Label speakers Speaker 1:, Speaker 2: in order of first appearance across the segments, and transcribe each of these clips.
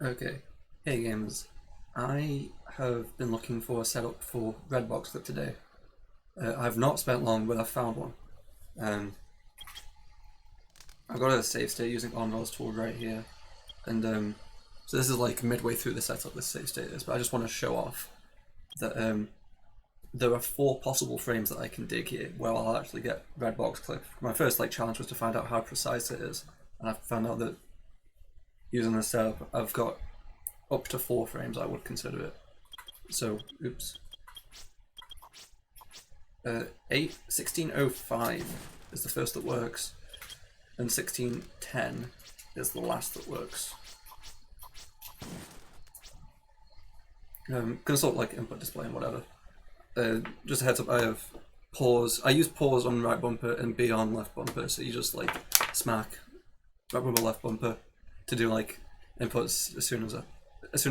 Speaker 1: Okay, hey gamers. I have been looking for a setup for Redbox Clip today. I've not spent long, but I've found one. Um, I've got a save state using OnRails tool right here, and so this is like midway through the setup. This save state is, but I just want to show off that there are 4 possible frames that I can dig here where I'll actually get Redbox Clip. My first challenge was to find out how precise it is, and I found out that using this setup, I've got up to 4 frames I would consider it. So, oops. 1605 is the first that works, and 1610 is the last that works. Consult input display and whatever. Just a heads up, I have pause. I use pause on right bumper and B on left bumper, so you just smack right bumper, left bumper to do inputs as soon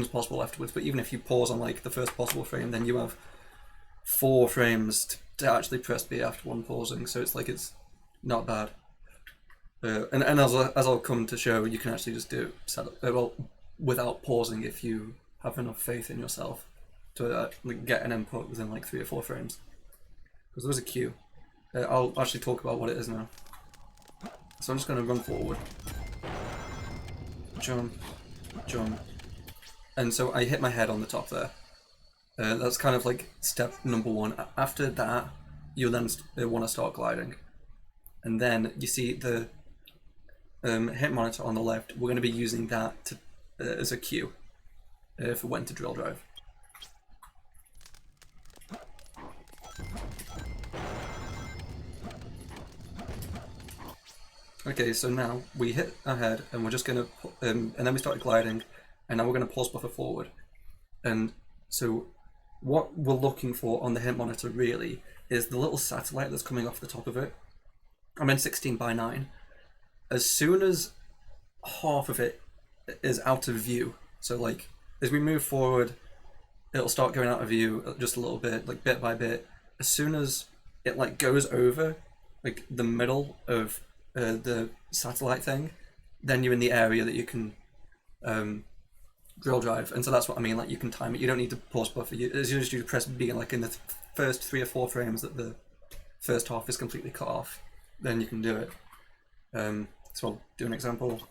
Speaker 1: as possible afterwards. But even if you pause on the first possible frame, then you have 4 frames to actually press B after one pausing. So it's not bad. And as I'll come to show, you can actually just do setup without pausing if you have enough faith in yourself to get an input within 3 or 4 frames. Because there's a queue. I'll actually talk about what it is now. So I'm just going to run forward, jump, jump, and so I hit my head on the top there. That's kind of step number 1. After that, you'll then want to start gliding, and then you see the hit monitor on the left. We're going to be using that to as a cue for when to drill drive. Okay, so now we hit our head, and we're just going to, and then we started gliding, and now we're going to pulse buffer forward. And so what we're looking for on the hit monitor really is the little satellite that's coming off the top of it. I'm in 16:9. As soon as half of it is out of view, so as we move forward, it'll start going out of view just a little bit, bit by bit. As soon as it goes over the middle of the satellite thing, then you're in the area that you can drill drive. And so that's what I mean, you can time it. You don't need to pause buffer. As soon as you press B in the first 3 or 4 frames that the first half is completely cut off, then you can do it. So I'll do an example.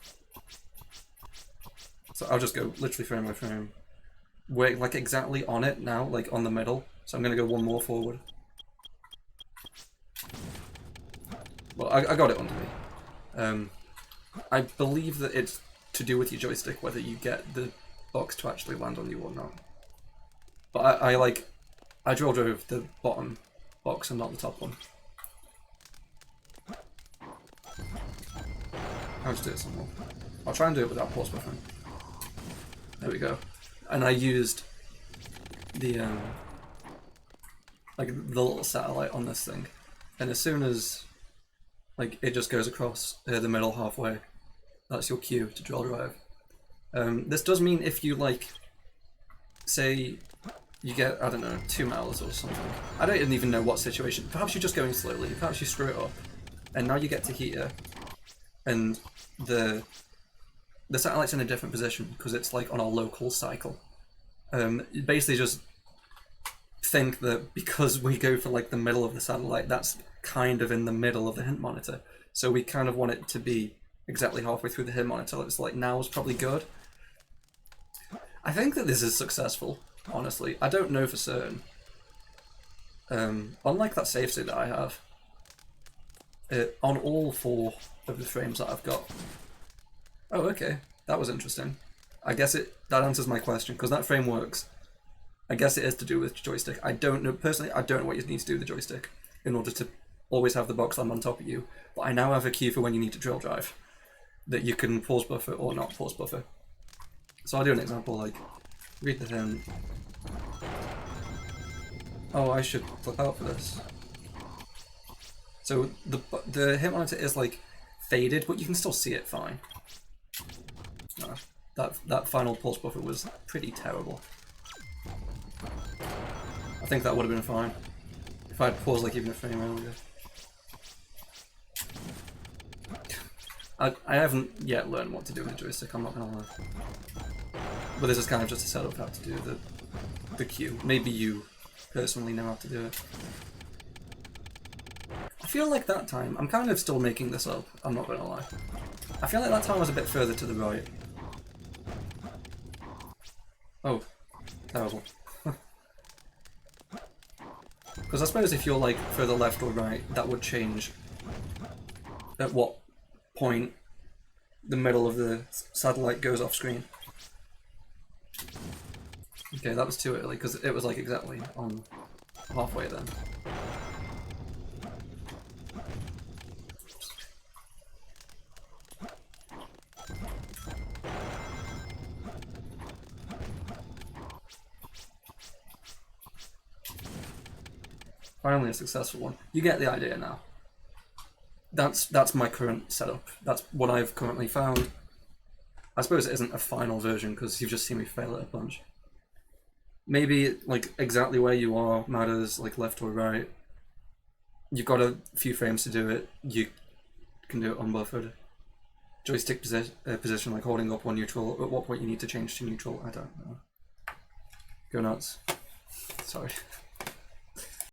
Speaker 1: So I'll just go literally frame by frame. We're exactly on it now, on the middle. So I'm going to go 1 more forward. Well, I got it under me. I believe that it's to do with your joystick whether you get the box to actually land on you or not. But I drill drove the bottom box and not the top one. I'll just do it some more. I'll try and do it without pause buffering. There we go. And I used the the little satellite on this thing, and as soon as it just goes across the middle halfway, that's your cue to drill drive. This does mean if you say you get, I don't know, 2 miles or something. I don't even know what situation. Perhaps you're just going slowly. Perhaps you screw it up, and now you get to here, and the satellite's in a different position because it's on a local cycle. You basically just think that because we go for the middle of the satellite, that's kind of in the middle of the hint monitor. So we kind of want it to be exactly halfway through the hint monitor. It's now is probably good. I think that this is successful, honestly. I don't know for certain. Unlike that save state that I have, on all 4 of the frames that I've got. Oh, okay. That was interesting. I guess that answers my question, because that frame works. I guess it is to do with joystick. I don't know, personally, I don't know what you need to do with the joystick in order to always have the box land on top of you. But I now have a cue for when you need to drill drive, that you can pause buffer or not pause buffer. So I'll do an example, read the hint. Oh, I should flip out for this. So the hint monitor is faded, but you can still see it fine. That final pulse buffer was pretty terrible. I think that would have been fine if I'd paused even a frame earlier. I haven't yet learned what to do with the joystick, I'm not gonna lie. But this is kind of just a setup of how to do the cue. Maybe you personally know how to do it. I feel like that time, I'm kind of still making this up, I'm not gonna lie. I feel like that time was a bit further to the right. Oh, terrible. Because I suppose if you're like further left or right, that would change at what point the middle of the satellite goes off screen. Okay, that was too early because it was like exactly on halfway then. Finally a successful one. You get the idea now. That's my current setup. That's what I've currently found. I suppose it isn't a final version because you've just seen me fail it a bunch. Maybe like exactly where you are matters, like left or right. You've got a few frames to do it. You can do it unbuffered. Joystick position, like holding up or neutral. At what point you need to change to neutral, I don't know. Go nuts. Sorry.